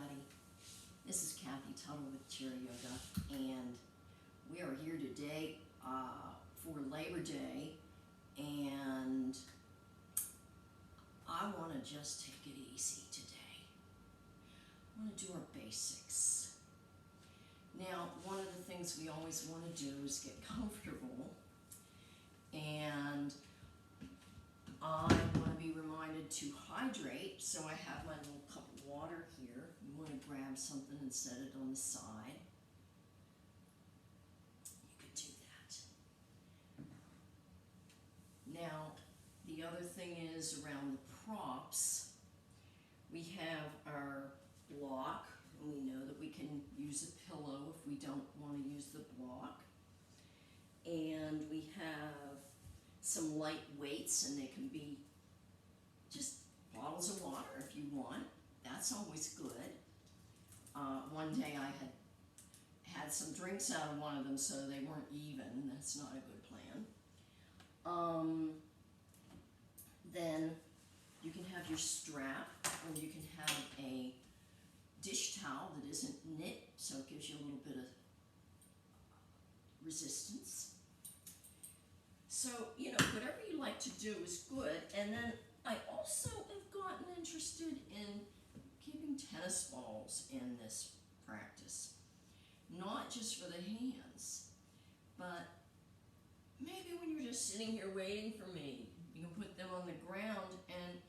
everybody. This is Cathy Tuttle with Chair Yoga, and we are here today for Labor Day, and I want to just take it easy today. I want to do our basics. Now, one of the things we always want to do is get comfortable, and I want to be reminded to hydrate, so I have my little cup of water here. You want to grab something and set it on the side. You could do that. Now, the other thing is around the props. We have our block, and we know that we can use a pillow if we don't want to use the block. And we have some light weights, and they can be just bottles of water if you want. That's always good. One day I had some drinks out of one of them, so they weren't even. That's not a good plan. Then you can have your strap, or you can have a dish towel that isn't knit, so it gives you a little bit of resistance. So, whatever you like to do is good. And then I also have gotten interested in keeping tennis balls in this practice. Not just for the hands, but maybe when you're just sitting here waiting for me, you can put them on the ground and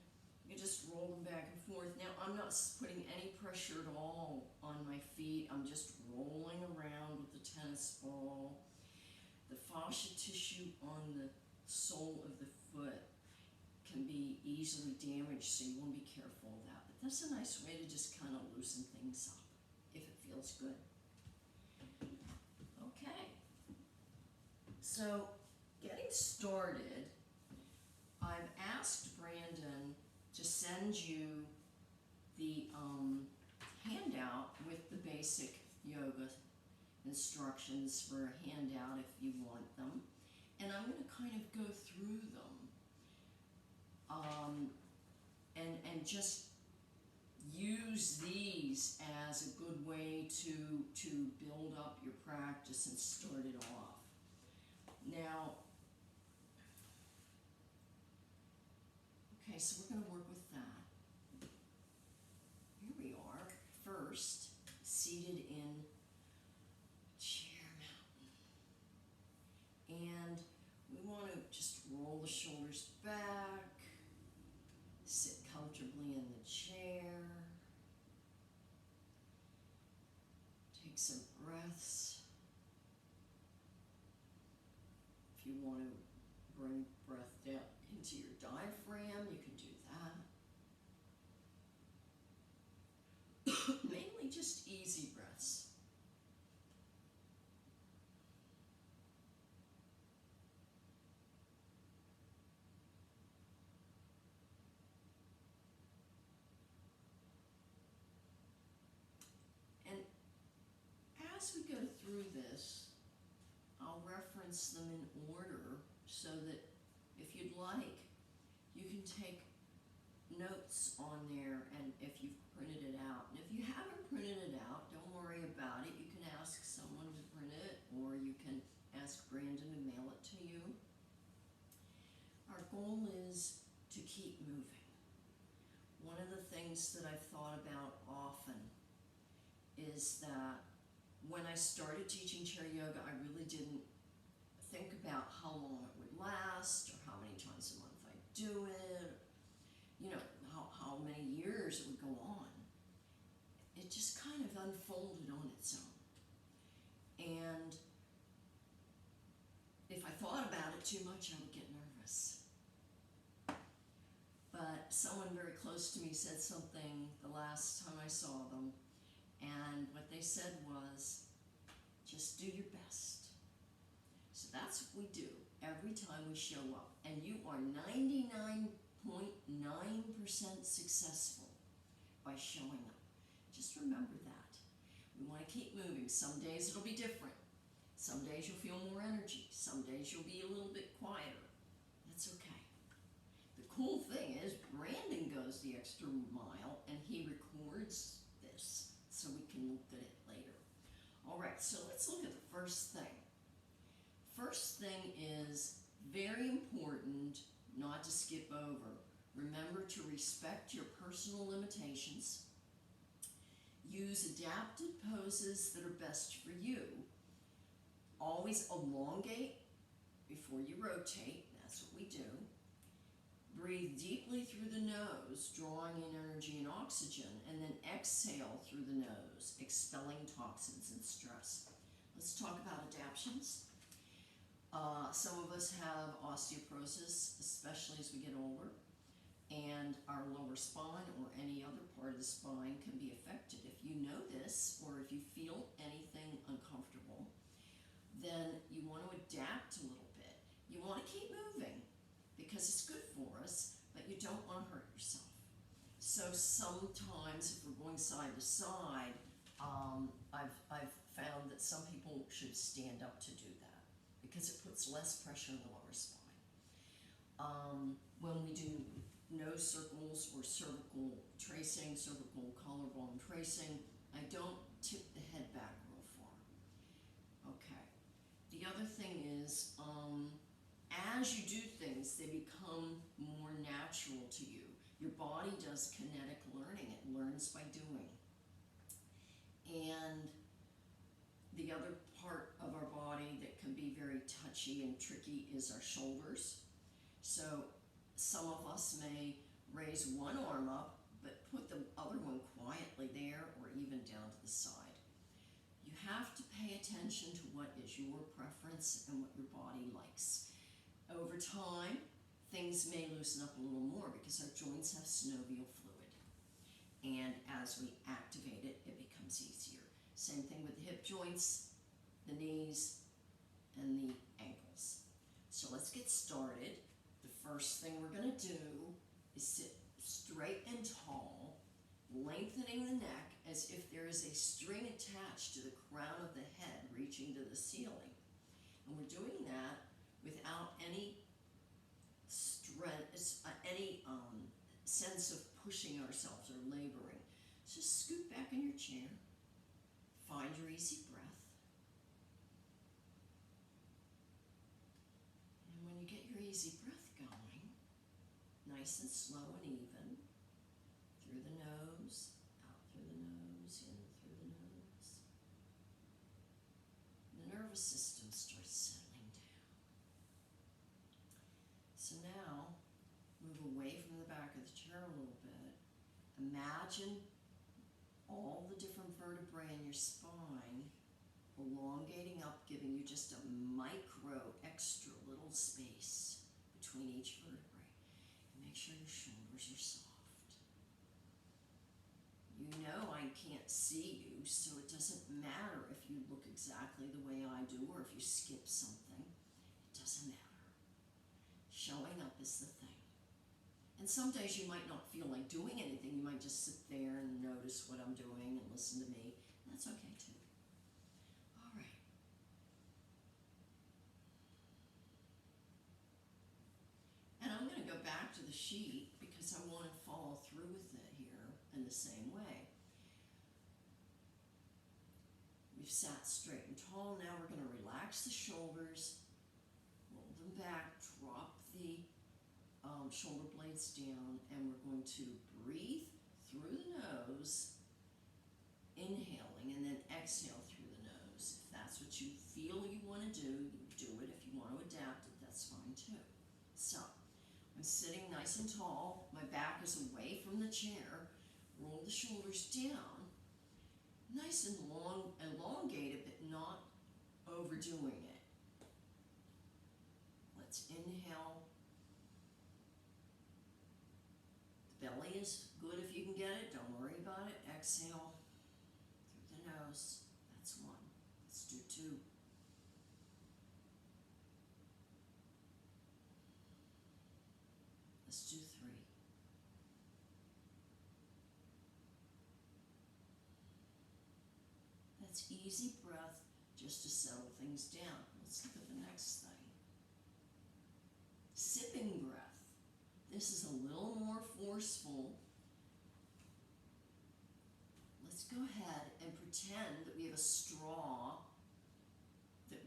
you just roll them back and forth. Now, I'm not putting any pressure at all on my feet. I'm just rolling around with the tennis ball. The fascia tissue on the sole of the foot can be easily damaged, so you want to be careful of that. But that's a nice way to just kind of loosen things up if it feels good. Okay. So, getting started, I've asked Brandon to send you the handout with the basic yoga instructions for a handout if you want them, and I'm going to kind of go through them and just use these as a good way to build up your practice and start it off. Now, okay, so we're going to work with that. Here we are, first, seated in and we want to just roll the shoulders back, sit comfortably in the chair, take some breaths. If you want to bring breath down into your diaphragm, you can do that. Mainly just easy breaths. As we go through this, I'll reference them in order so that if you'd like, you can take notes on there, and if you've printed it out. And if you haven't printed it out, don't worry about it. You can ask someone to print it, or you can ask Brandon to mail it to you. Our goal is to keep moving. One of the things that I've thought about often is that when I started teaching chair yoga, I really didn't think about how long it would last or how many times a month I'd do it, how many years it would go on. It just kind of unfolded on its own. And if I thought about it too much, I would get nervous. But someone very close to me said something the last time I saw them, and what they said was, just do your best. So that's what we do every time we show up. And you are 99.9% successful by showing up. Just remember that. We want to keep moving. Some days it'll be different. Some days you'll feel more energy. Some days you'll be a little bit quieter. That's okay. The cool thing is Brandon goes the extra mile and he records this. so let's look at the first thing. First thing is very important not to skip over. Remember to respect your personal limitations. Use adapted poses that are best for you. Always elongate before you rotate. That's what we do. Breathe deeply through the nose, drawing in energy and oxygen, and then exhale through the nose, expelling toxins and stress. Let's talk about adaptions. Some of us have osteoporosis, especially as we get older, and our lower spine or any other part of the spine can be affected. If you know this, or if you feel anything uncomfortable, then you want to adapt a little bit. You want to keep moving because it's good for us, but you don't want to hurt yourself. So sometimes if we're going side to side, I've found that some people should stand up to do that because it puts less pressure on the lower spine. When we do nose circles or cervical tracing, cervical collarbone tracing, I don't tip the head back real far. Okay. The other thing is, as you do things, they become more natural to you. Your body does kinetic learning. It learns by doing. And the other part of our body that can be very touchy and tricky is our shoulders. So some of us may raise one arm up, but put the other one quietly there or even down to the side. You have to pay attention to what is your preference and what your body likes. Over time, things may loosen up a little more because our joints have synovial fluid. And as we activate it, it becomes easier. Same thing with the hip joints, the knees, and the ankles. So let's get started. The first thing we're going to do is sit straight and tall, lengthening the neck as if there is a string attached to the crown of the head reaching to the ceiling. And we're doing that without any stress, any sense of pushing ourselves or laboring. Just scoot back in your chair. Find your easy breath. And when you get your easy breath going, nice and slow and even, through the nose, out through the nose, in through the nose, the nervous system starts settling down. So now, move away from the back of the chair a little bit. Imagine all the different vertebrae in your spine elongating up, giving you just a micro extra little space between each vertebrae. And make sure your shoulders are soft. You know I can't see you, so it doesn't matter if you look exactly the way I do or if you skip something. It doesn't matter. Showing up is the thing. And some days you might not feel like doing anything. You might just sit there and notice what I'm doing and listen to me. That's okay too. All right. And I'm going to go back to the sheet because I want to follow through with it here in the same way. We've sat straight and tall. Now we're going to relax the shoulders, roll them back, drop the shoulder blades down, and we're going to breathe through the nose, inhaling, and then exhale through the nose. If that's what you feel you want to do, you do it. If you want to adapt it, that's fine too. So, I'm sitting nice and tall. My back is away from the chair. Roll the shoulders down. Nice and long, elongated, but not overdoing it. Let's inhale. Belly is good if you can get it. Don't worry about it. Exhale through the nose. That's one. Let's do two. Let's do three. That's easy breath just to settle things down. Let's look at the next thing. Sipping breath. This is a little more forceful. Let's go ahead and pretend that we have a straw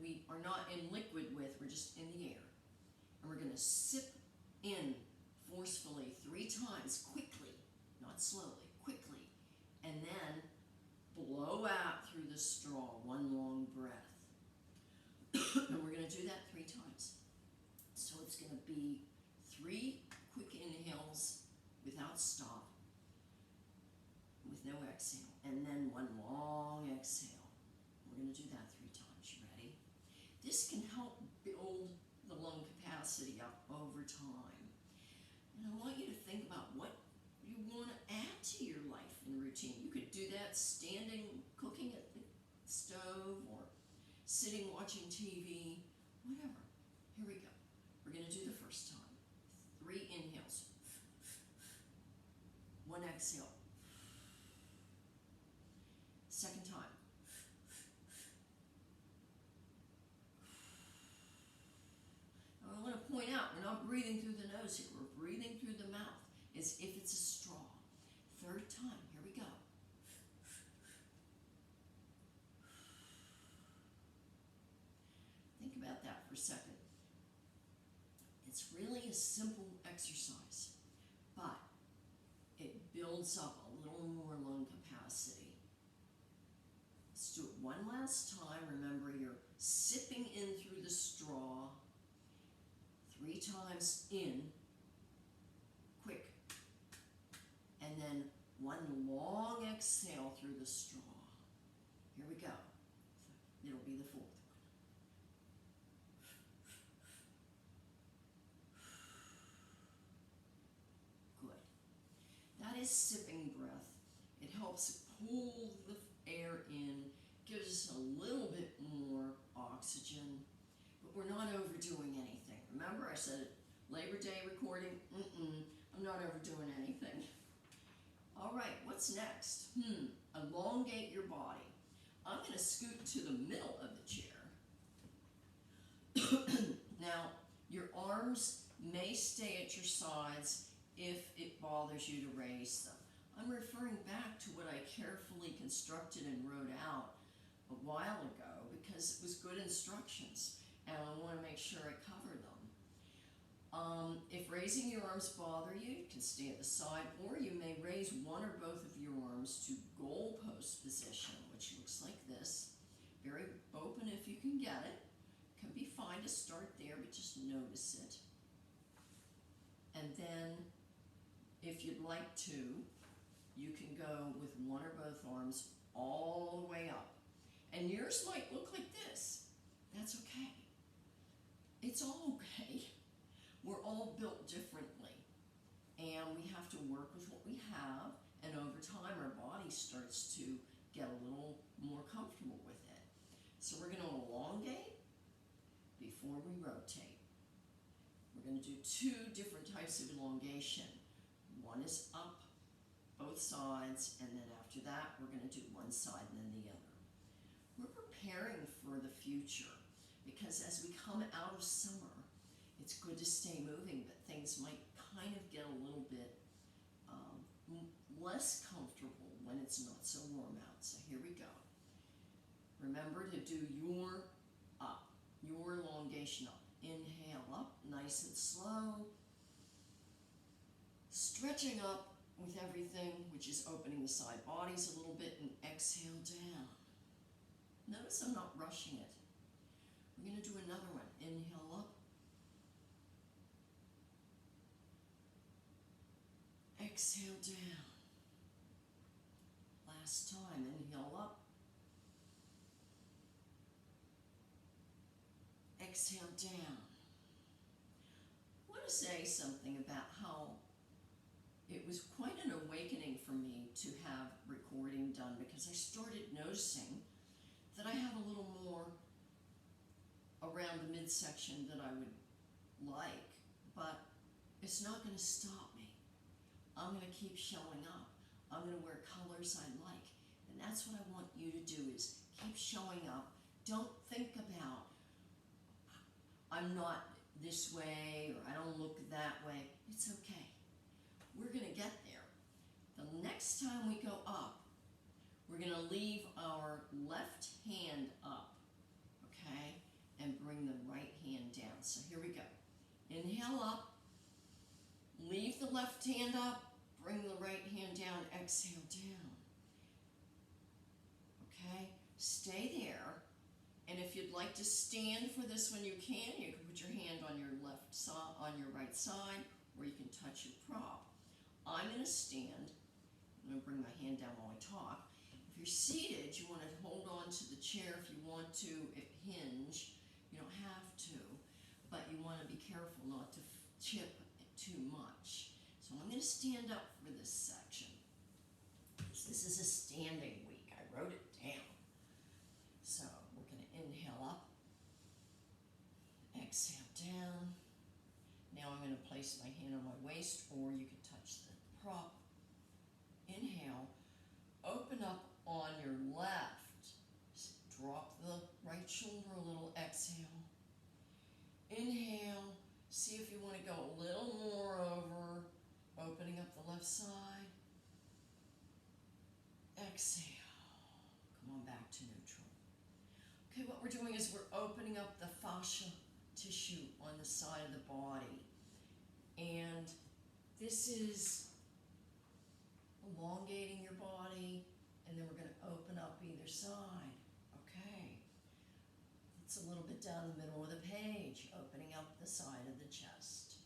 we are not in liquid with, we're just in the air. And we're going to sip in forcefully 3 times, quickly, not slowly, quickly, and then blow out through the straw, 1 long breath. And we're going to do that 3 times. So it's going to be 3 quick inhales without stop, with no exhale, and then 1 long exhale. We're going to do that 3 times. You ready? This can help build the lung capacity up over time. And I want you to think about what you want to add to your life and routine. You could do that standing, cooking at the stove, or sitting watching TV, whatever. Here we go. We're going to do the first time. 3 inhales. 1 exhale. Second time. Now I want to point out, we're not breathing through the nose here. We're breathing through the mouth as if it's a straw. Third time. Here we go. Think about that for a second. It's really a simple exercise, but it builds up a little more lung capacity. Let's do it one last time. Remember, you're sipping in through the straw 3 times in, quick, and then 1 long exhale through the straw. Here we go. It'll be the 4th one. That is sipping breath. It helps pull the air in, gives us a little bit more oxygen, but we're not overdoing anything. Remember, I said Labor Day recording, I'm not overdoing anything. All right, what's next? Elongate your body. I'm going to scoot to the middle of the chair. Now, your arms may stay at your sides if it bothers you to raise them. I'm referring back to what I carefully constructed and wrote out a while ago because it was good instructions and I want to make sure I cover them. If raising your arms bother you, you can stay at the side, or you may raise one or both of your arms to goalpost position, which looks like this. Very open if you can get it. Can be fine to start there, but just notice it. And then if you'd like to, you can go with one or both arms all the way up. And yours might look like this. That's okay. It's all okay. We're all built differently. And we have to work with what we have. And over time, our body starts to get a little more comfortable with it. So we're going to elongate before we rotate. We're going to do 2 different types of elongation. One is up, both sides, and then after that, we're going to do one side and then the other. We're preparing for the future because as we come out of summer, it's good to stay moving, but things might kind of get a little bit less comfortable when it's not so warm out. So here we go. Remember to do your up, your elongation up. Inhale up, nice and slow. Stretching up with everything, which is opening the side bodies a little bit, and exhale down. Notice I'm not rushing it. We're going to do another one. Inhale up. Exhale down. Last time. Inhale up. Exhale down. I want to say something about how it was quite an awakening for me to have recording done because I started noticing that I have a little more around the midsection that I would like, but it's not going to stop me. I'm going to keep showing up. I'm going to wear colors I like. And that's what I want you to do is keep showing up. Don't think about, I'm not this way or I don't look that way. It's okay. We're going to get there. The next time we go up, we're going to leave our left hand up, okay? and bring the right hand down. So here we go. Inhale up, leave the left hand up, bring the right hand down, exhale down. Okay, stay there. And if you'd like to stand for this one, you can. You can put your hand on your left side, on your right side, or you can touch your prop. I'm going to stand. I'm going to bring my hand down while I talk. If you're seated, you want to hold on to the chair if you want to hinge. You don't have to, but you want to be careful not to chip too much. So I'm going to stand up for this section. This is a standing week. I wrote it down. So we're going to inhale up, exhale down. Now I'm going to place my hand on my waist, or you can touch the prop. Inhale, open up on your left. Drop the right shoulder a little, exhale. Inhale, see if you want to go a little more over, opening up the left side. Exhale. Come on back to neutral. Okay, what we're doing is we're opening up the fascia tissue on the side of the body. And this is elongating your body, and then we're going to open up either side. Okay. It's a little bit down the middle of the page, opening up the side of the chest.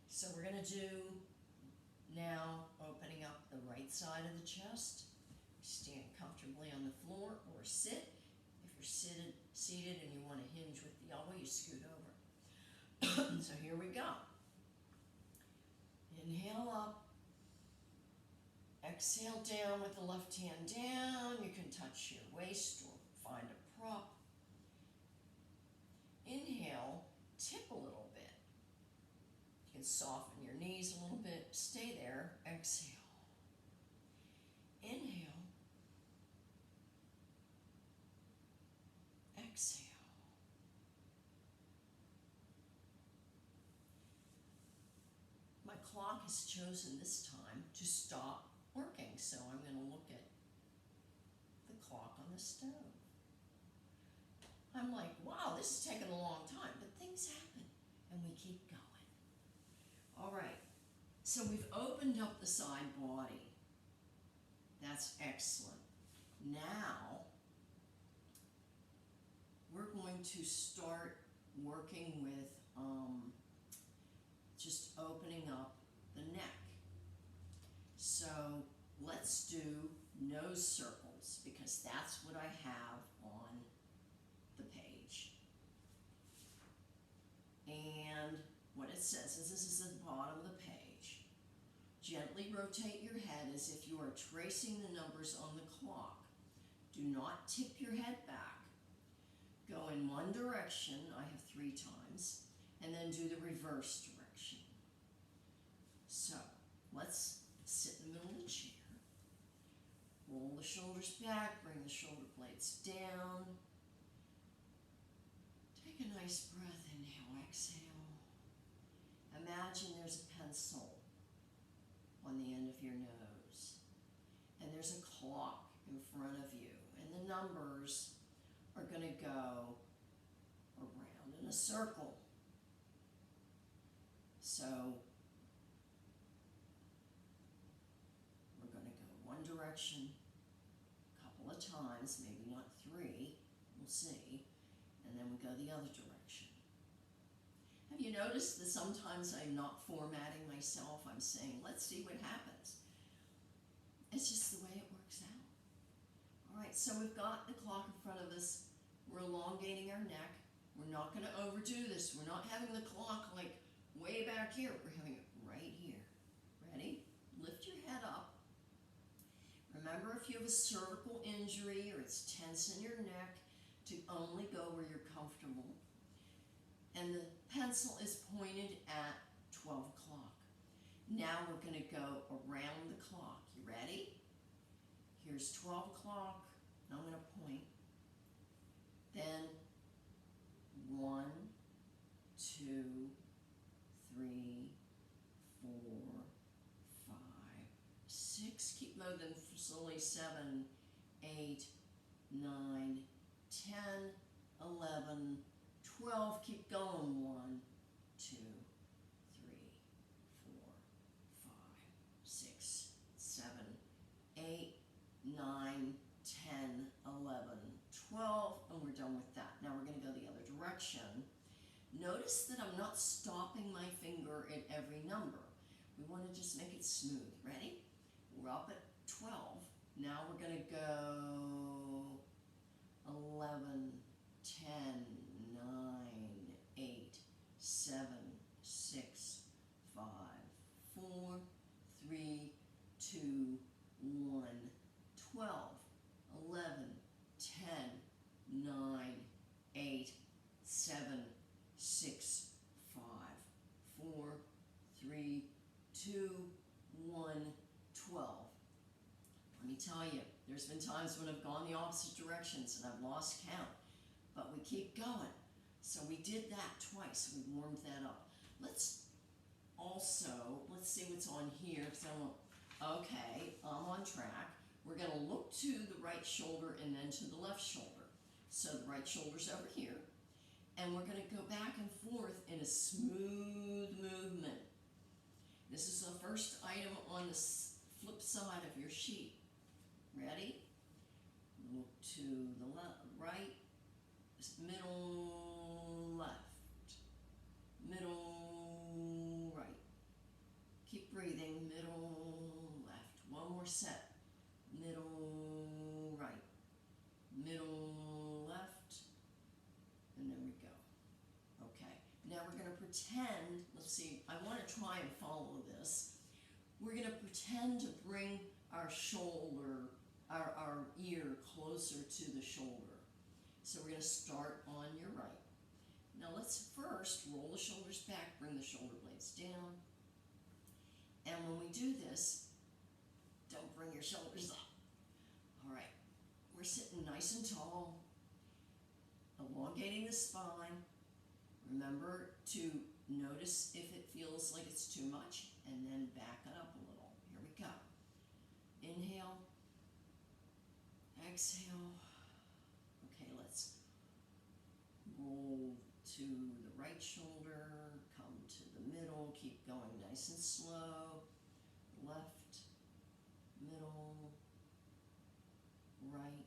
So we're going to do now opening up the right side of the chest. Stand comfortably on the floor or sit. If you're seated and you want to hinge with the elbow, you scoot over. So here we go. Inhale up. Exhale down with the left hand down. You can touch your waist or find a prop. Inhale, tip a little bit. You can soften your knees a little bit. Stay there. Exhale. Inhale. Exhale. My clock has chosen this time to stop working, so I'm going to look at the clock on the stove. I'm like, wow, this is taking a long time, but things happen, and we keep going. All right, so we've opened up the side body. That's excellent. Now, we're going to start working with just opening up the neck. So let's do nose circles, because that's what I have on the page. And what it says is, this is the bottom of the page. Gently rotate your head as if you are tracing the numbers on the clock. Do not tip your head back. Go in one direction, I have 3 times, and then do the reverse direction. So let's sit in the middle of the chair. Roll the shoulders back, bring the shoulder blades down. Take a nice breath, inhale, exhale. Imagine there's a pencil on the end of your nose, and there's a clock in front of you, and the numbers are going to go around in a circle. So we're going to go one direction a couple of times, maybe not 3, we'll see, and then we go the other direction. Have you noticed that sometimes I'm not formatting myself? I'm saying, let's see what happens. It's just the way it works out. All right, so we've got the clock in front of us. We're elongating our neck. We're not going to overdo this. We're not having the clock like way back here. We're having it right here. Ready? Lift your head up. Remember, if you have a cervical injury or it's tense in your neck, to only go where you're comfortable. And the pencil is pointed at 12 o'clock. Now we're going to go around the clock. You ready? Here's 12 o'clock. I'm going to point. Then 1, 2, 3, 4, 5, 6. Keep moving slowly. 7, 8, 9, 10, 11, 12, keep going. 1, 2, 3, 4, 5, 6, 7, 8, 9, 10, 11, 12, and we're done with that. Now we're going to go the other direction. Notice that I'm not stopping my finger at every number. We want to just make it smooth. Ready? We're up at 12. Now we're going to go 11, 10, 9, 8, 7, 6, 5, 4, 3, 2, 1, 12, 11, 10, 9, 8, 7, 6, 5, 4, 3, 2, 1, 12. Let me tell you, there's been times when I've gone the opposite directions and I've lost count, but we keep going. So we did that twice. We warmed that up. Let's see what's on here. Okay, I'm on track. We're going to look to the right shoulder and then to the left shoulder. So the right shoulder's over here. And we're going to go back and forth in a smooth movement. This is the first item on the flip side of your sheet. Ready? Look to the right, middle, left, middle, right. Keep breathing, middle, left. One more set. Middle, right, middle, left, and there we go. Okay, now we're going to pretend, let's see, I want to try and follow this. We're going to pretend to bring our shoulder, our ear closer to the shoulder. So we're going to start on your right. Now let's first roll the shoulders back, bring the shoulder blades down. And when we do this, don't bring your shoulders up. All right, we're sitting nice and tall, elongating the spine. Remember to notice if it feels like it's too much, and then back it up a little. Here we go. Inhale, exhale. Okay, let's roll to the right shoulder, come to the middle, keep going nice and slow. Left, middle, right,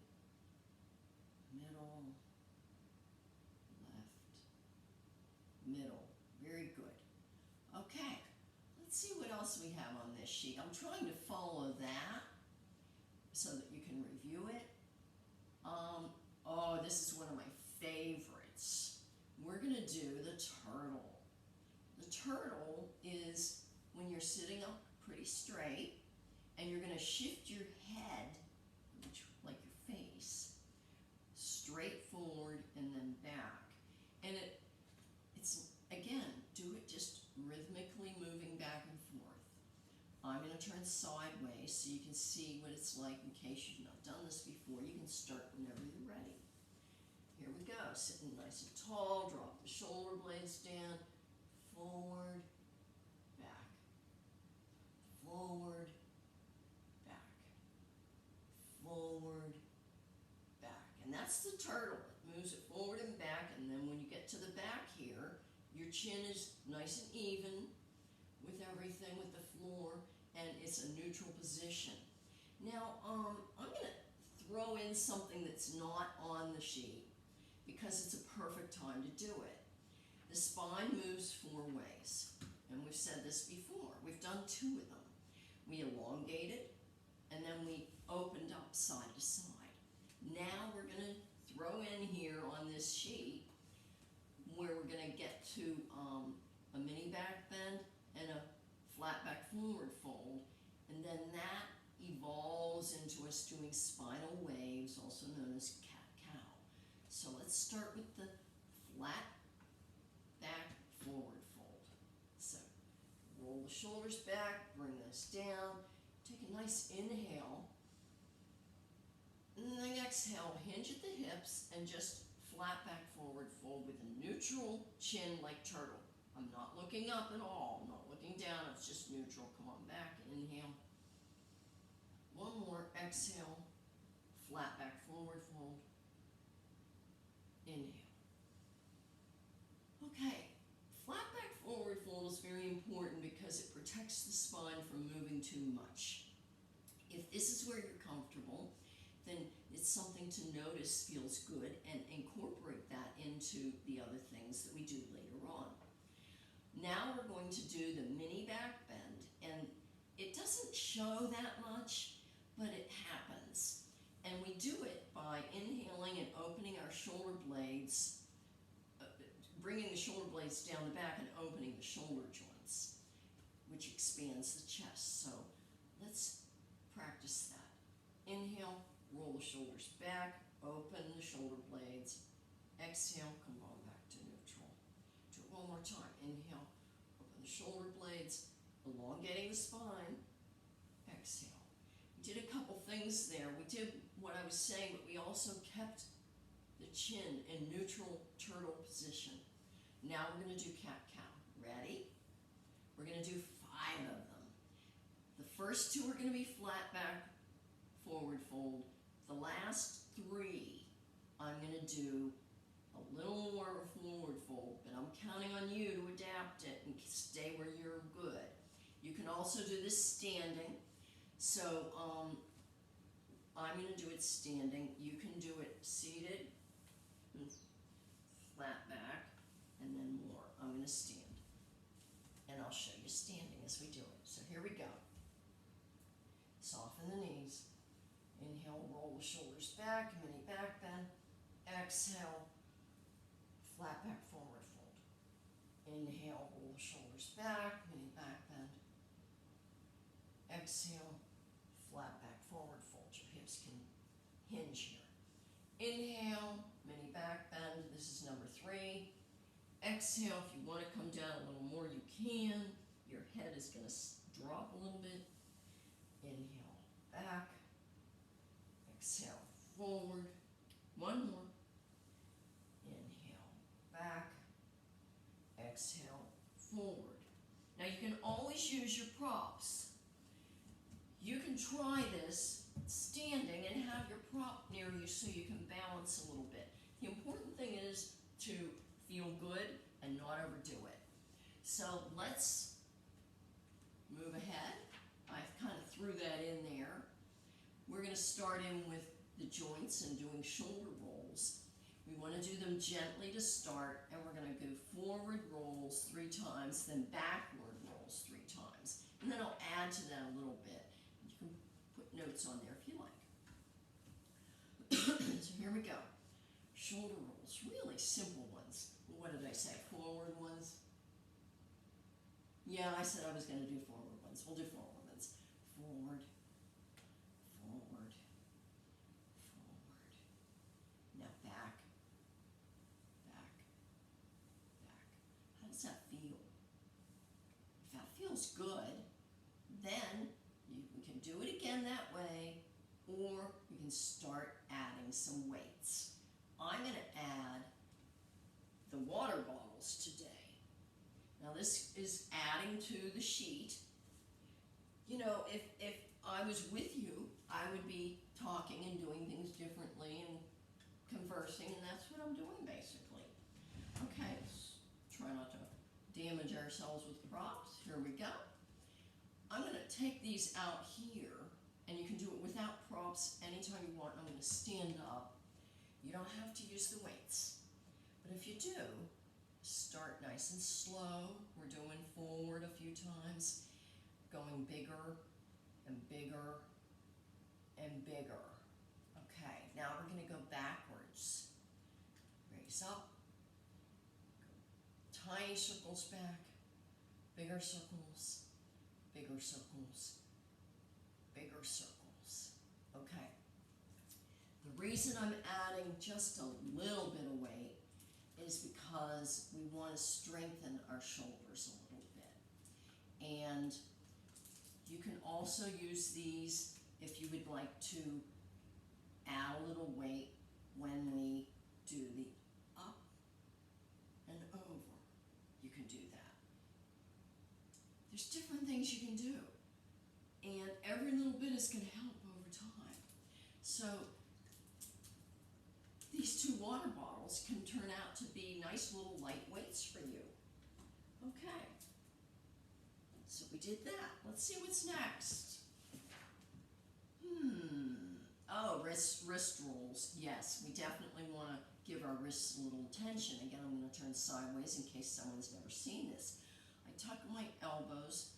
middle, left, middle. Very good. Okay, let's see what else we have on this sheet. I'm trying to follow that so that you can review it. Oh, this is one of my favorites. We're going to do the turtle. The turtle is when you're sitting up pretty straight and you're going to shift your head, like your face, straight forward and then back. And it's again, do it just rhythmically moving back and forth. I'm going to turn sideways so you can see what it's like in case you've not done this before. You can start whenever you're ready. Here we go, sitting nice and tall, drop the shoulder blades down, forward, back, forward, back, forward, back. And that's the turtle. It moves it forward and back, and then when you get to the back here, your chin is nice and even with everything, with the floor, and it's a neutral position. Now, I'm going to throw in something that's not on the sheet because it's a perfect time to do it. The spine moves 4 ways, and we've said this before. We've done 2 of them. We elongated, and then we opened up side to side. Now we're going to throw in here on this sheet where we're going to get to a mini back bend and a flat back forward fold, and then that evolves into us doing spinal waves, also known as cat-cow. So let's start with the flat back forward fold. So roll the shoulders back, bring this down, take a nice inhale, and then exhale, hinge at the hips, and just flat back forward fold with a neutral chin like turtle. I'm not looking up at all, I'm not looking down, it's just neutral. Come on back, inhale. One more, exhale, flat back forward fold, inhale. protects the spine from moving too much. If this is where you're comfortable, then it's something to notice feels good and incorporate that into the other things that we do later on. Now we're going to do the mini back bend, and it doesn't show that much, but it happens. And we do it by inhaling and opening our shoulder blades, bringing the shoulder blades down the back and opening the shoulder joints, which expands the chest. So let's practice that. Inhale, roll the shoulders back, open the shoulder blades. Exhale, come on back to neutral. Do it one more time. Inhale, open the shoulder blades, elongating the spine. Exhale. We did a couple things there. We did what I was saying, but we also kept the chin in neutral turtle position. Now we're going to do cat-cow. Ready? We're going to do 5 of them. The first 2 are going to be flat back, forward fold. The last 3, I'm going to do a little more forward fold, but I'm counting on you to adapt it and stay where you're good. You can also do this standing. So I'm going to do it standing. You can do it seated, flat back, and then more. I'm going to stand. And I'll show you standing as we do it. So here we go. Soften the knees. Inhale, roll the shoulders back, mini back bend. Exhale, flat back, forward fold. Inhale, roll the shoulders back, mini back bend. Exhale, flat back, forward fold. Your hips can hinge here. Inhale, mini back bend. This is number 3. Exhale, if you want to come down a little more, you can. Your head is going to drop a little bit. Inhale, back. Exhale, forward. One more. Inhale, back. Exhale, forward. Now you can always use your props. You can try this standing and have your prop near you so you can balance a little bit. The important thing is to feel good and not overdo it. So let's move ahead. I've kind of threw that in there. We're going to start in with the joints and doing shoulder rolls. We want to do them gently to start, and we're going to go forward rolls 3 times, then backward rolls 3 times. And then I'll add to that a little bit. You can put notes on there if you like. So here we go. Shoulder rolls, really simple ones. What did I say? Forward ones? Yeah, I said I was going to do forward ones. We'll do forward ones. Forward, forward, forward. Now back, back, back. How does that feel? If that feels good, then we can do it again that way, or we can start adding some weights. I'm going to add the water bottles today. Now this is adding to the sheet. You know, if I was with you, I would be talking and doing things differently and conversing, and that's what I'm doing basically. Okay, let's try not to damage ourselves with props. Here we go. I'm going to take these out here, and you can do it without props anytime you want. I'm going to stand up. You don't have to use the weights. But if you do, start nice and slow. We're doing forward a few times, going bigger and bigger and bigger. Okay, now we're going to go backwards. Raise up. Tiny circles back, bigger circles, bigger circles, bigger circles. Okay. The reason I'm adding just a little bit of weight is because we want to strengthen our shoulders a little bit. And you can also use these if you would like to add a little weight when we do the up and over. You can do that. There's different things you can do. And every little bit is going to help over time. So these 2 water bottles can turn out to be nice little lightweights for you. Okay. So we did that. Let's see what's next. Oh, wrist rolls. Yes, we definitely want to give our wrists a little attention. Again, I'm going to turn sideways in case someone's never seen this. I tuck my elbows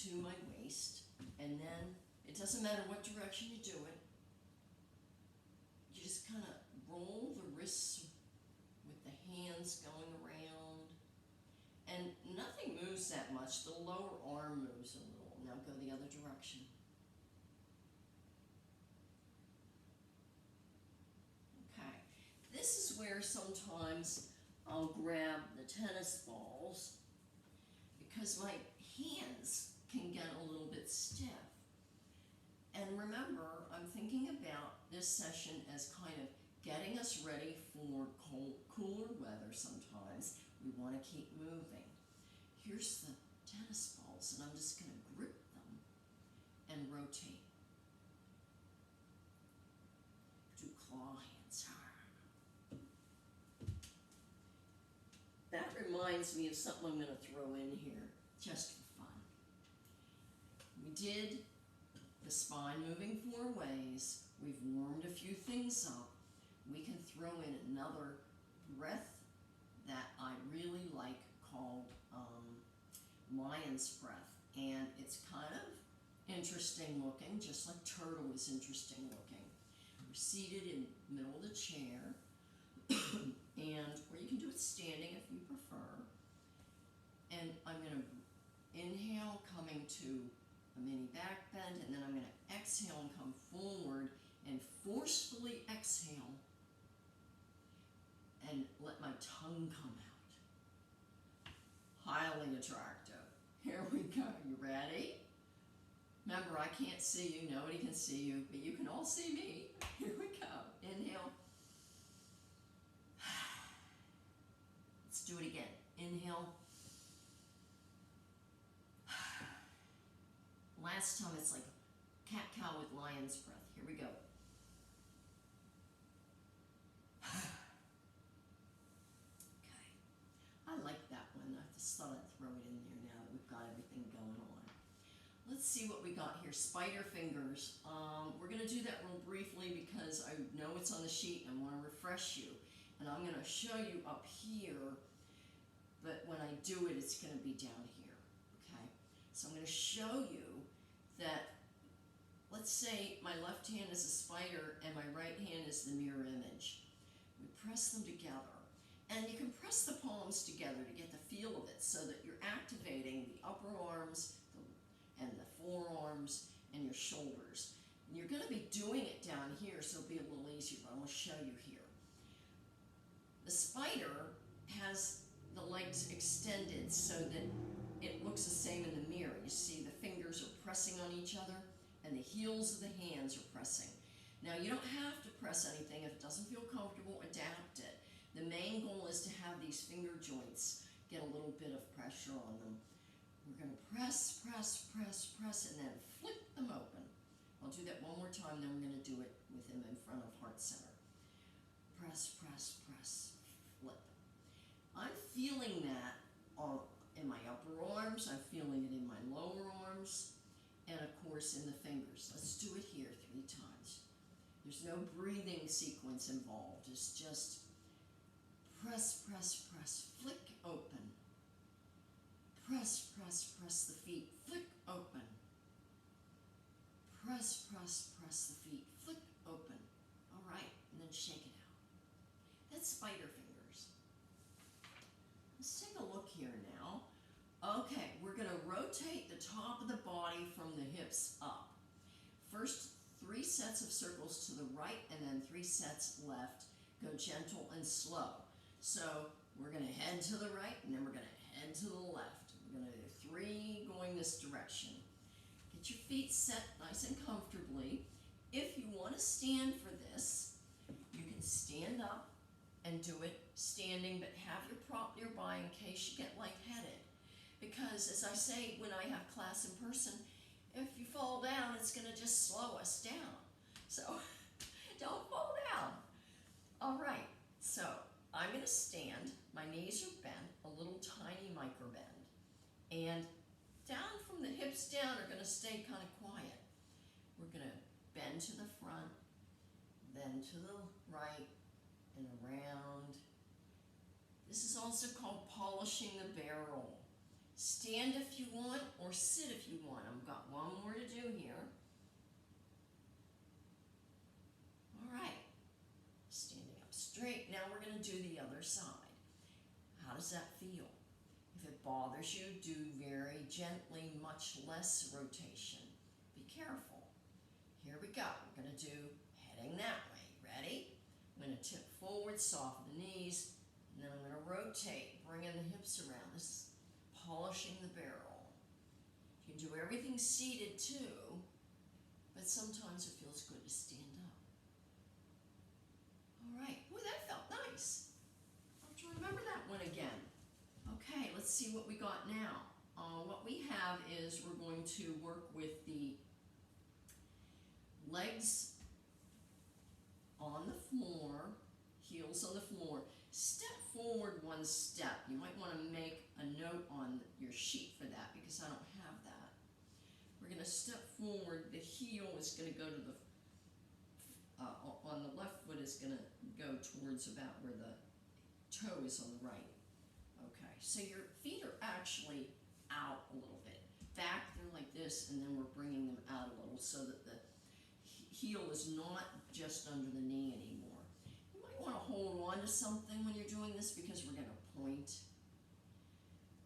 to my waist, and then it doesn't matter what direction you do it. You just kind of roll the wrists with the hands going around. And nothing moves that much. The lower arm moves a little. Now go the other direction. Okay. This is where sometimes I'll grab the tennis balls because my hands can get a little bit stiff. And remember, I'm thinking about this session as kind of getting us ready for cooler weather sometimes. We want to keep moving. Here's the tennis balls, and I'm just going to grip them and rotate. Do claw hands. That reminds me of something I'm going to throw in here, just for fun. We did the spine moving 4 ways. We've warmed a few things up. We can throw in another breath that I really like called lion's breath. And it's kind of interesting looking, just like turtle is interesting looking. We're seated in the middle of the chair, or you can do it standing if you prefer. And I'm going to inhale, coming to a mini back bend, and then I'm going to exhale and come forward and forcefully exhale and let my tongue come out. Highly attractive. Here we go. You ready? Remember, I can't see you. Nobody can see you, but you can all see me. Here we go. Inhale. Let's do it again. Inhale. Last time it's like cat-cow with lion's breath. Here we go. Okay. I like that one. I just thought I'd throw it in there now that we've got everything going on. Let's see what we got here. Spider fingers. We're going to do that real briefly because I know it's on the sheet and I want to refresh you. And I'm going to show you up here, but when I do it, it's going to be down here. Okay? So I'm going to show you that, let's say my left hand is a spider and my right hand is the mirror image. We press them together. And you can press the palms together to get the feel of it so that you're activating the upper arms and the forearms and your shoulders. And you're going to be doing it down here, so it'll be a little easier, but I'm going to show you here. The spider has the legs extended so that it looks the same in the mirror. You see the fingers are pressing on each other and the heels of the hands are pressing. Now you don't have to press anything. If it doesn't feel comfortable, adapt it. The main goal is to have these finger joints get a little bit of pressure on them. We're going to press, press, press, press, and then flip them open. I'll do that one more time, then we're going to do it with them in front of heart center. Press, press, press, flip. I'm feeling that in my upper arms, I'm feeling it in my lower arms, and of course in the fingers. Let's do it here 3 times. There's no breathing sequence involved. It's just press, press, press, flick open. Press, press, press the feet, flick open. Press, press, press the feet, flick open. All right, and then shake it out. That's spider fingers. Let's take a look here now. Okay, we're going to rotate the top of the body from the hips up. First, 3 sets of circles to the right, and then 3 sets left. Go gentle and slow. So we're going to head to the right, and then we're going to head to the left. We're going to do 3 going this direction. Get your feet set nice and comfortably. If you want to stand for this, you can stand up and do it standing, but have your prop nearby in case you get lightheaded. Because as I say when I have class in person, if you fall down, it's going to just slow us down. So don't fall down. All right, so I'm going to stand. My knees are bent, a little tiny micro bend. And down from stay kind of quiet. We're going to bend to the front, then to the right, and around. This is also called polishing the barrel. Stand if you want, or sit if you want. I've got one more to do here. All right, standing up straight. Now we're going to do the other side. How does that feel? If it bothers you, do very gently, much less rotation. Be careful. Here we go. We're going to do heading that way. Ready? I'm going to tip forward, soften the knees, and then I'm going to rotate, bringing the hips around. This is polishing the barrel. You can do everything seated too, but sometimes it feels good to stand up. All right. Boy, that felt nice. I'll have to remember that one again. Okay, let's see what we got now. What we have is we're going to work with the legs on the floor, heels on the floor. Step forward one step. You might want to make a note on your sheet for that because I don't have that. We're going to step forward. The heel is going to go to the, on the left foot is going to go towards about where the toe is on the right. Okay, so your feet are actually out a little bit. Back there like this, and then we're bringing them out a little so that the heel is not just under the knee anymore. You might want to hold on to something when you're doing this because we're going to point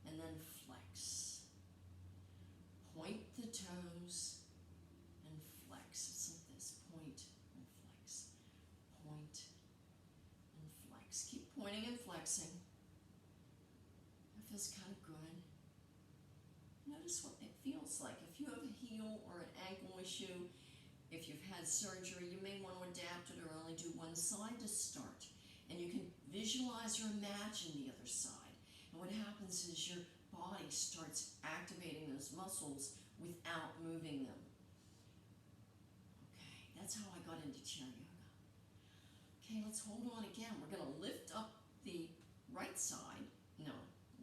and then flex. Point the toes and flex. It's like this. Point and flex. Point and flex. Keep pointing and flexing. Feels kind of good. Notice what it feels like. If you have a heel or an ankle issue, if you've had surgery, you may want to adapt it or only do one side to start. And you can visualize or imagine the other side. And what happens is your body starts activating those muscles without moving them. Okay, that's how I got into chair yoga. Okay, let's hold on again. We're going to lift up the right side. No.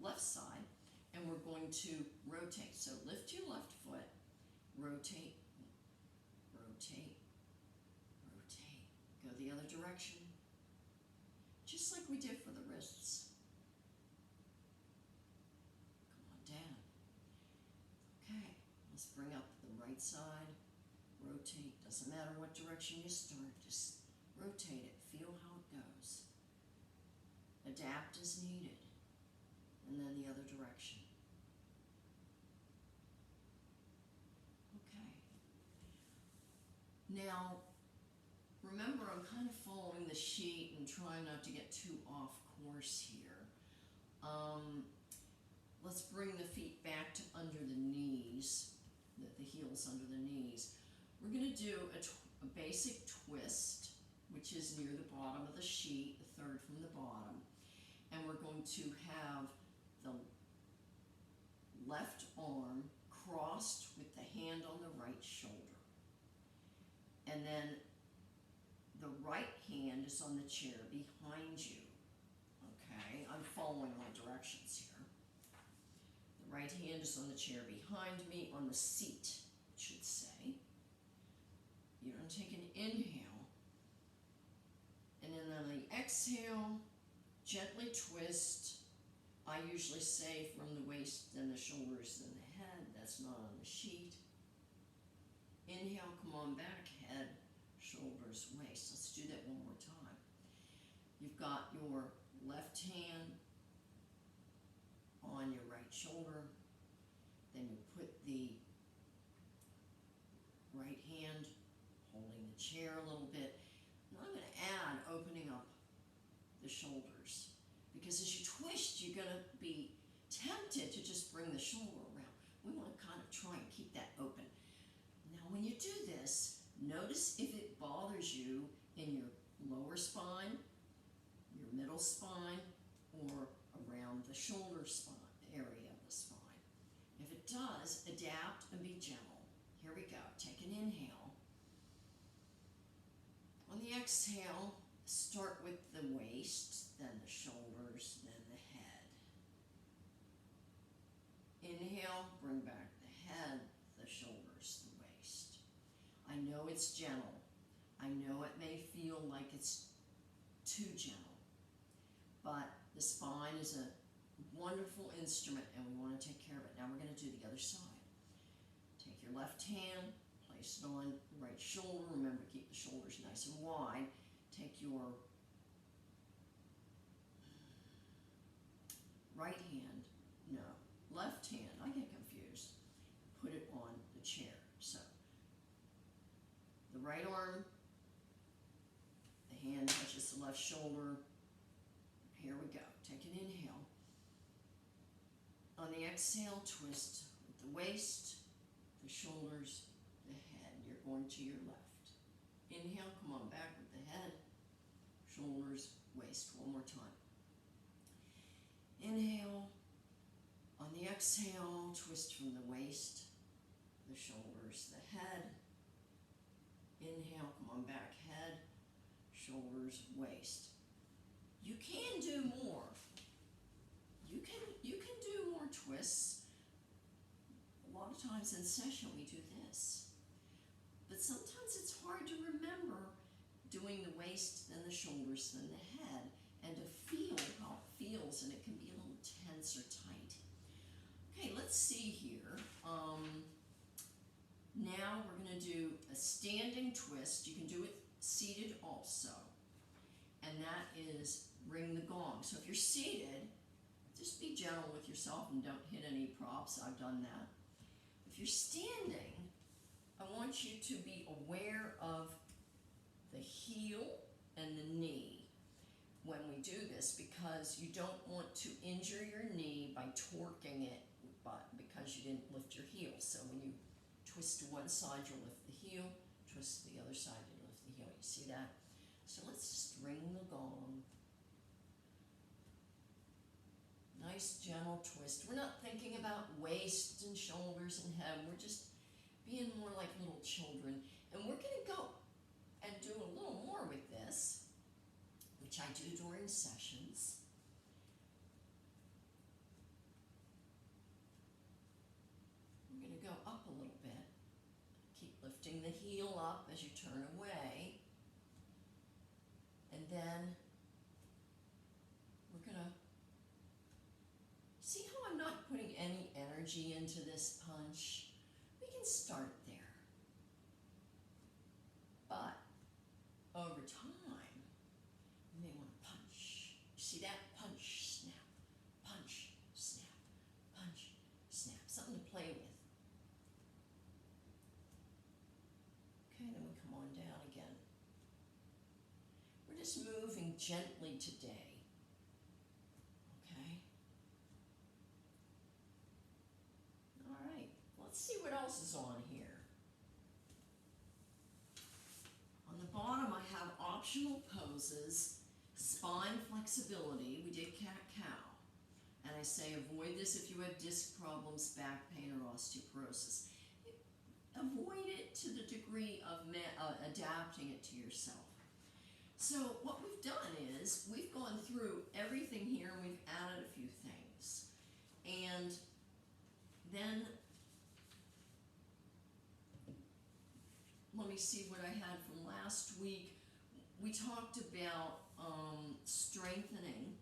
Left side, and we're going to rotate. So lift your left foot, rotate, rotate, rotate. Go the other direction, just like we did for the wrists. Come on down. Okay, let's bring up the right side, rotate. Doesn't matter what direction you start, just rotate it. Feel how it goes. Adapt as needed. And then the other direction. Okay. Now, remember I'm kind of following the sheet and trying not to get too off course here. Let's bring the feet back to under the knees, the heels under the knees. We're going to do a basic twist, which is near the bottom of the sheet, the third from the bottom. And we're going to have the left arm crossed with the hand on the right shoulder. And then the right hand is on the chair behind you. Okay, I'm following my directions here. The right hand is on the chair behind me, on the seat, it should say. You're going to take an inhale. And then on the exhale, gently twist. I usually say from the waist, then the shoulders, then the head. That's not on the sheet. Inhale, come on back, head, shoulders, waist. Let's do that one more time. You've got your left hand on your right shoulder. Then you put the right hand holding the chair a little bit. And I'm going to add opening up the shoulders. Because as you twist, you're going to be tempted to just bring the shoulder around. We want to kind of try and keep that open. Now, when you do this, notice if it bothers you in your lower spine, your middle spine, or around the shoulder spine, area of the spine. If it does, adapt and be gentle. Here we go. Take an inhale. On the exhale, start with the waist, then the shoulders, then the head. Inhale, bring back the head, the shoulders. it's gentle. I know it may feel like it's too gentle, but the spine is a wonderful instrument and we want to take care of it. Now we're going to do the other side. Take your left hand, place it on the right shoulder. Remember, keep the shoulders nice and wide. Take your right hand, no, left hand, I get confused. Put it on the chair. So, the right arm, the hand touches the left shoulder. Here we go. Take an inhale. On the exhale, twist with the waist, the shoulders, the head. You're going to your left. Inhale, come on back with the head, shoulders, waist. One more time. Inhale. On the exhale, twist from the waist, the shoulders, the head. Inhale, come on back, head, shoulders, waist. You can do more. You can do more twists. A lot of times in session we do this. But sometimes it's hard to remember doing the waist, then the shoulders, then the head, and to feel how it feels, and it can be a little tense or tight. Okay, let's see here. Now we're going to do a standing twist. You can do it seated also. And that is ring the gong. So if you're seated, just be gentle with yourself and don't hit any props. I've done that. If you're standing, I want you to be aware of the heel and the knee when we do this, because you don't want to injure your knee by torquing it, but because you didn't lift your heel. So when you twist to one side, you'll lift the heel. Twist to the other side, you'll lift the heel. You see that? So let's just ring the gong. Nice gentle twist. We're not thinking about waist and shoulders and head. We're just being more like little children. And we're going to go and do a little more with this, which I do during sessions. We're going to go up a little bit. Keep lifting the heel up as you turn away. And then we're going to see how I'm not putting any energy into this punch. We can start there. But over time, you may want to punch. You see that? Punch, snap, punch, snap, punch, snap. Something to play with. Okay, then we come on down again. We're just moving gently today. Okay? All right. Let's see what else is on here. On the bottom, I have optional poses, spine flexibility. We did cat-cow. And I say avoid this if you have disc problems, back pain, or osteoporosis. Avoid it to the degree of adapting it to yourself. So what we've done is we've gone through everything here and we've added a few things. And then let me see what I had from last week. We talked about strengthening.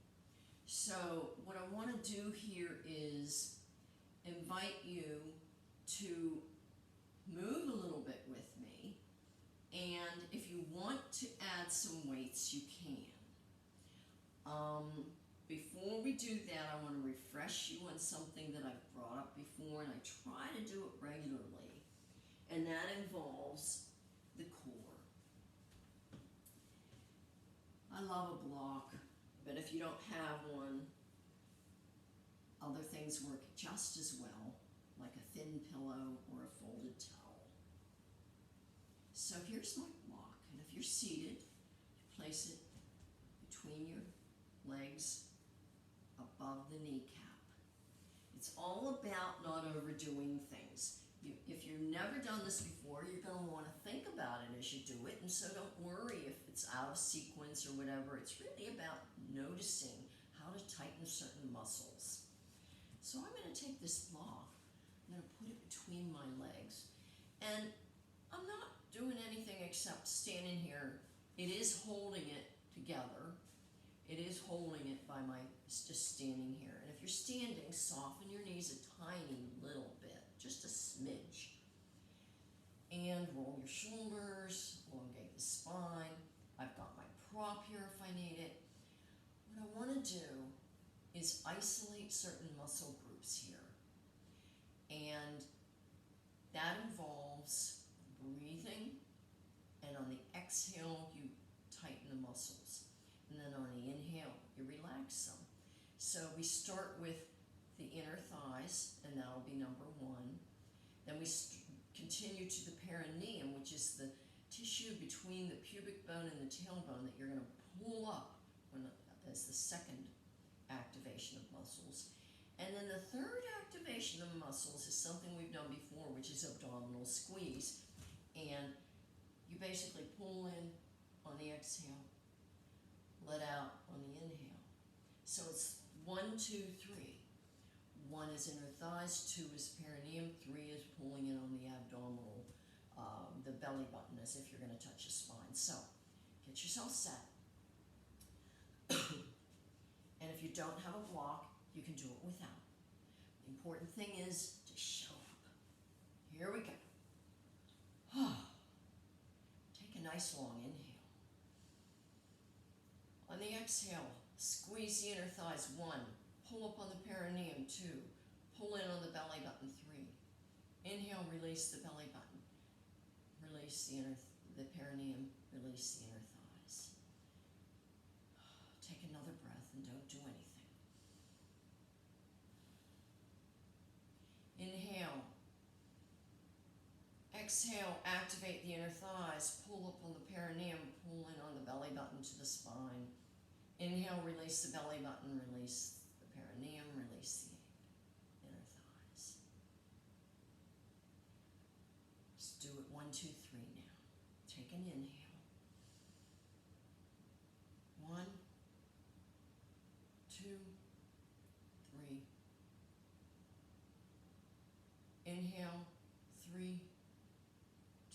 So what I want to do here is invite you to move a little bit with me, and if you want to add some weights, you can. Before we do that, I want to refresh you on something that I've brought up before, and I try to do it regularly, and that involves the core. I love a block, but if you don't have one, other things work just as well, like a thin pillow or a folded towel. So here's my block, and if you're seated, you place it between your legs above the kneecap. It's all about not overdoing things. If you've never done this before, you're going to want to think about it as you do it, and so don't worry if it's out of sequence or whatever. It's really about noticing how to tighten certain muscles. So I'm going to take this block, I'm going to put it between my legs, and I'm not doing anything except standing here, it is holding it together. It is holding it by my just standing here. And if you're standing, soften your knees a tiny little bit, just a smidge. And roll your shoulders, elongate the spine. I've got my prop here if I need it. What I want to do is isolate certain muscle groups here. And that involves breathing, and on the exhale, you tighten the muscles. And then on the inhale, you relax them. So we start with the inner thighs, and that'll be number 1. Then we continue to the perineum, which is the tissue between the pubic bone and the tailbone that you're going to pull up as the second activation of muscles. And then the third activation of muscles is something we've done before, which is abdominal squeeze. And you basically pull in on the exhale, let out on the inhale. So it's 1, 2, 3. 1 is inner thighs, 2 is perineum, 3 is pulling in on the abdominal, the belly button, as if you're going to touch the spine. So get yourself set. And if you don't have a block, you can do it without. The important thing is to show up. Here we go. Take a nice long inhale. On the exhale, squeeze the inner thighs. 1. Pull up on the perineum. 2. Pull in on the belly button. 3. Inhale, release the belly button. Release the perineum. Release the inner thighs. Take another breath and don't do anything. Inhale. Exhale, activate the inner thighs. Pull up on the perineum. Pull in on the belly button to the spine. Inhale, release the belly button. Release the perineum. Release the inner thighs. Just do it 1, 2, 3 now. Take an inhale. 1, 2, 3. Inhale, 3,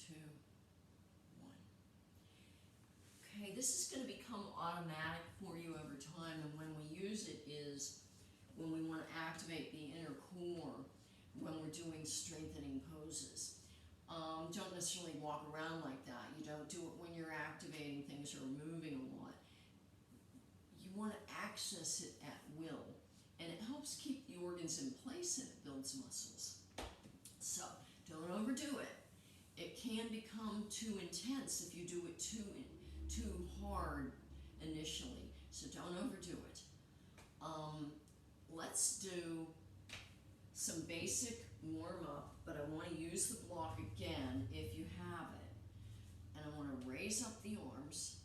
2, 1. Okay, this is going to become automatic for you over time, and when we use it is when we want to activate the inner core, when we're doing strengthening poses. Don't necessarily walk around like that. You don't do it when you're activating things or moving a lot. You want to access it at will, and it helps keep the organs in place and it builds muscles. So don't overdo it. It can become too intense if you do it too hard initially, so don't overdo it. Let's do some basic warm-up, but I want to use the block again if you have it. And I want to raise up the arms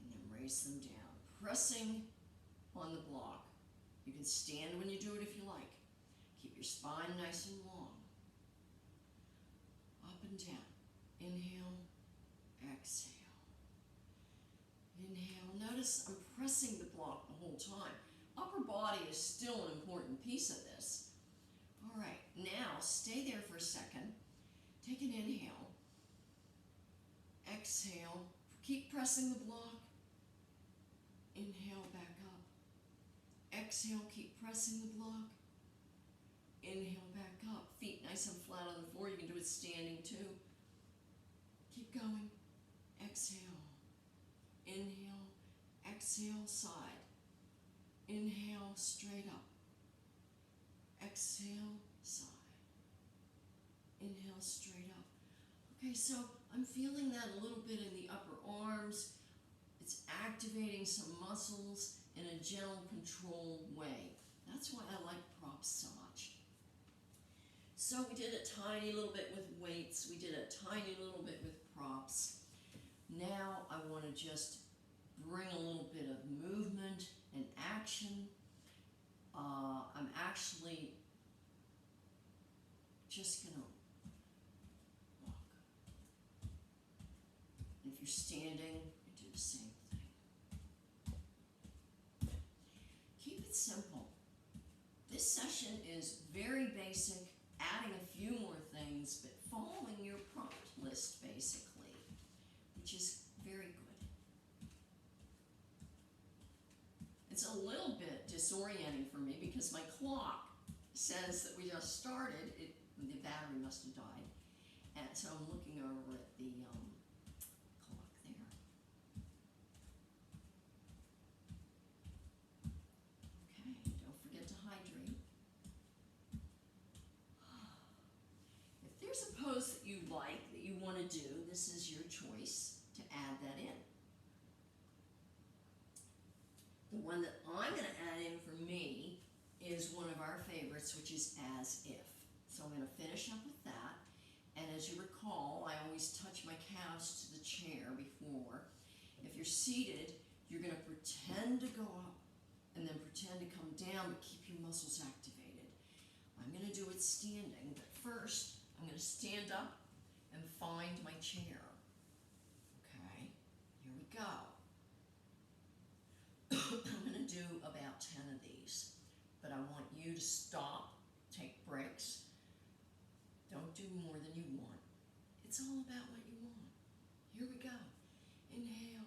and then raise them down, pressing on the block. You can stand when you do it if you like. Keep your spine nice and long. Up and down. Inhale, exhale. Inhale. Notice I'm pressing the block the whole time. Upper body is still an important piece of this. All right, now stay there for a second. Take an inhale. Exhale. Keep pressing the block. Inhale, back up. Exhale, keep pressing the block. Inhale, back up. Feet nice and flat on the floor. You can do it standing too. Keep going. Exhale. Inhale. Exhale, side. Inhale, straight up. Exhale, side. Inhale, straight up. Okay, so I'm feeling that a little bit in the upper arms. It's activating some muscles in a gentle, controlled way. That's why I like props so much. So we did a tiny little bit with weights. We did a tiny little bit with props. Now I want to just bring a little bit of movement and action. I'm actually just going to walk. And if you're standing, you do the same thing. Keep it simple. This session is very basic, adding a few more things, but following your prompt list, basically. disorienting for me because my clock says that we just started. The battery must have died. And so I'm looking over at the clock there. Okay, don't forget to hydrate. If there's a pose that you like, that you want to do, this is your choice to add that in. The one that I'm going to add in for me is one of our favorites, which is as if. So I'm going to finish up with that. And as you recall, I always touch my calves to the chair before. If you're seated, you're going to pretend to go up and then pretend to come down, but keep your muscles activated. I'm going to do it standing, but first I'm going to stand up and find my chair. Okay, here we go. I'm going to do about 10 of these, but I want you to stop, take breaks. Don't do more than you want. It's all about what you want. Here we go. Inhale.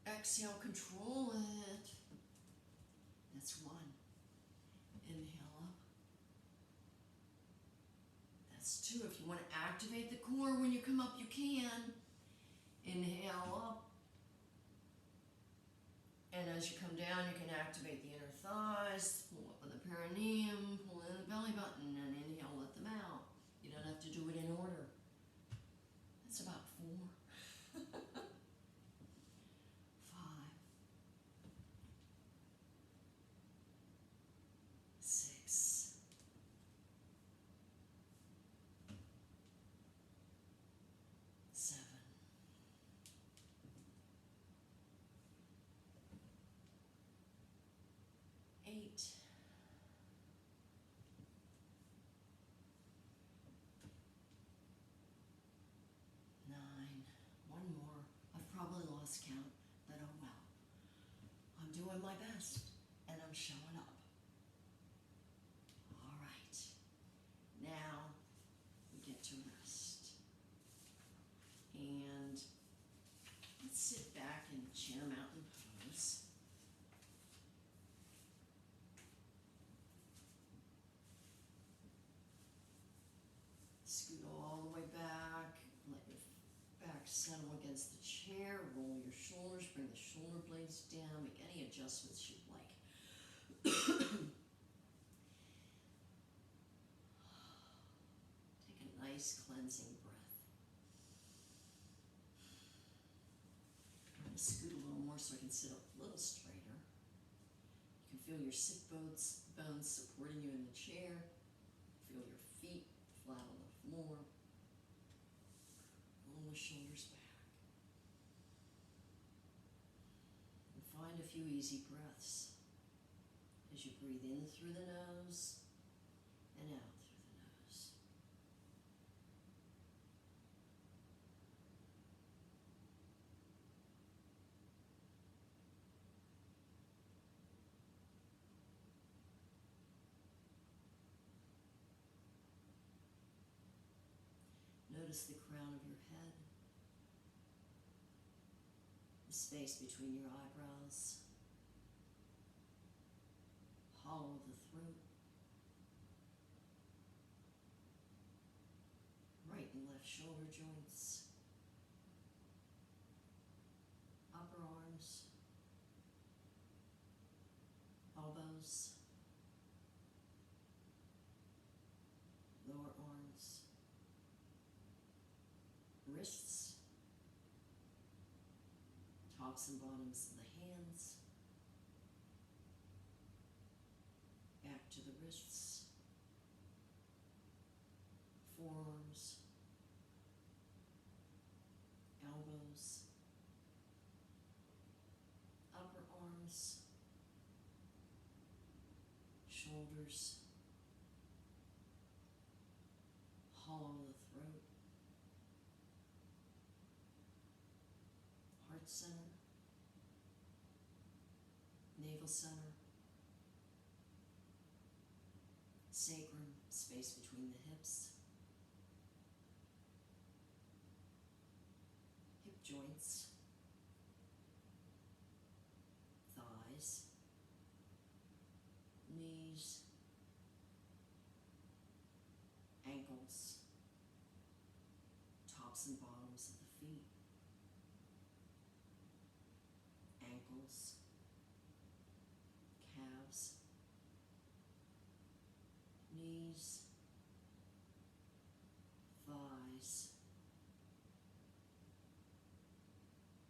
Exhale, control it. That's one. Inhale up. That's two. If you want to activate the core when you come up, you can. Inhale up. And as you come down, you can activate the inner thighs, pull up on the perineum, pull in the belly button, and inhale, let them out. You don't have to do it in order. That's about 4. 5. 6. 7. 8. 9. One more. I've probably lost count, but oh well. I'm doing my best, and I'm showing up. All right. Now, we get to rest. And let's sit back in chair mountain pose. Scoot all the way back, let your back settle against the chair, roll your shoulders, bring the shoulder blades down, make any adjustments you'd like. Take a nice cleansing breath. I'm going to scoot a little more so I can sit up a little straighter. You can feel your sit bones supporting you in the chair. Feel your feet flat on the floor. Roll the shoulders back. And find a few easy breaths as you breathe in through the nose and out through the nose. Notice the crown of your head, the space between your eyebrows, hollow of the throat, right and left shoulder joints, upper arms, elbows, lower arms, wrists, tops and bottoms of the hands, back to the wrists, forearms, elbows, upper arms, shoulders, hollow of the throat, heart center, navel center, sacrum, space between the hips, hip joints, thighs, tops and bottoms of the feet, ankles, calves, knees, thighs,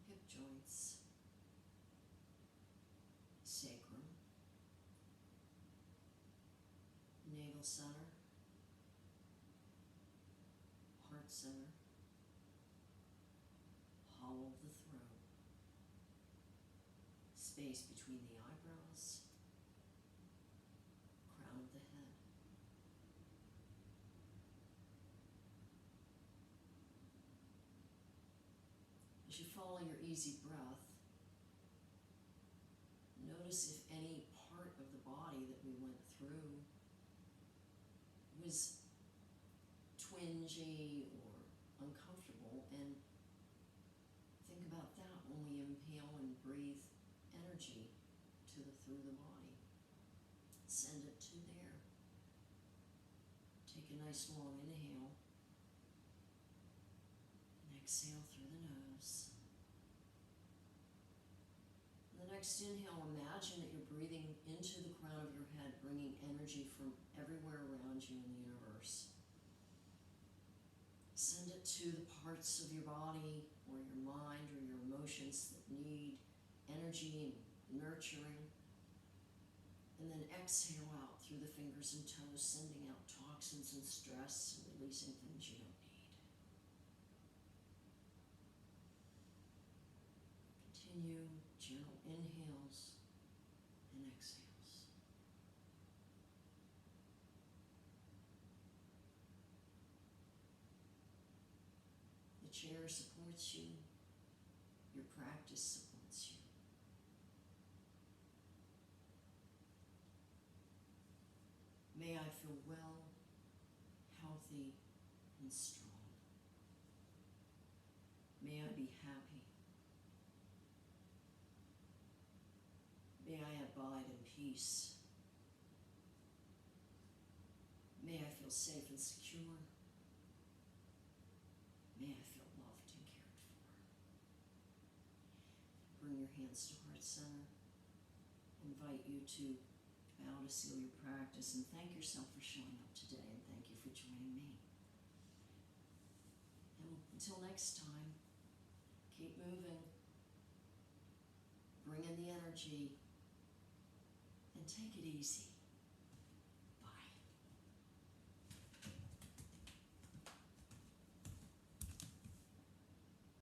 hip joints, sacrum, navel center, heart center, hollow of the throat, space between the eyebrows, crown of the head. As you follow your easy breath, notice if any part of the body that we went through was twingy or uncomfortable, and think about that when we inhale and breathe energy through the body. Send it to there. Take a nice long inhale and exhale through the nose. The next inhale, imagine that you're breathing into the crown of your head, bringing energy from everywhere around you in the universe. Send it to the parts of your body or your mind or your emotions that need energy and nurturing. And then exhale out through the fingers and toes, sending out toxins and stress and releasing things you don't need. Continue gentle inhales and exhales. The chair supports you. Your practice supports you. May I feel well, healthy, and strong. May I be happy. May I abide in peace. May I feel safe and secure. May I feel loved and cared for. Bring your hands to heart center. Invite you to bow to seal your practice and thank yourself for showing up today, and thank you for joining me. And until next time, keep moving, bring in the energy, and take it easy.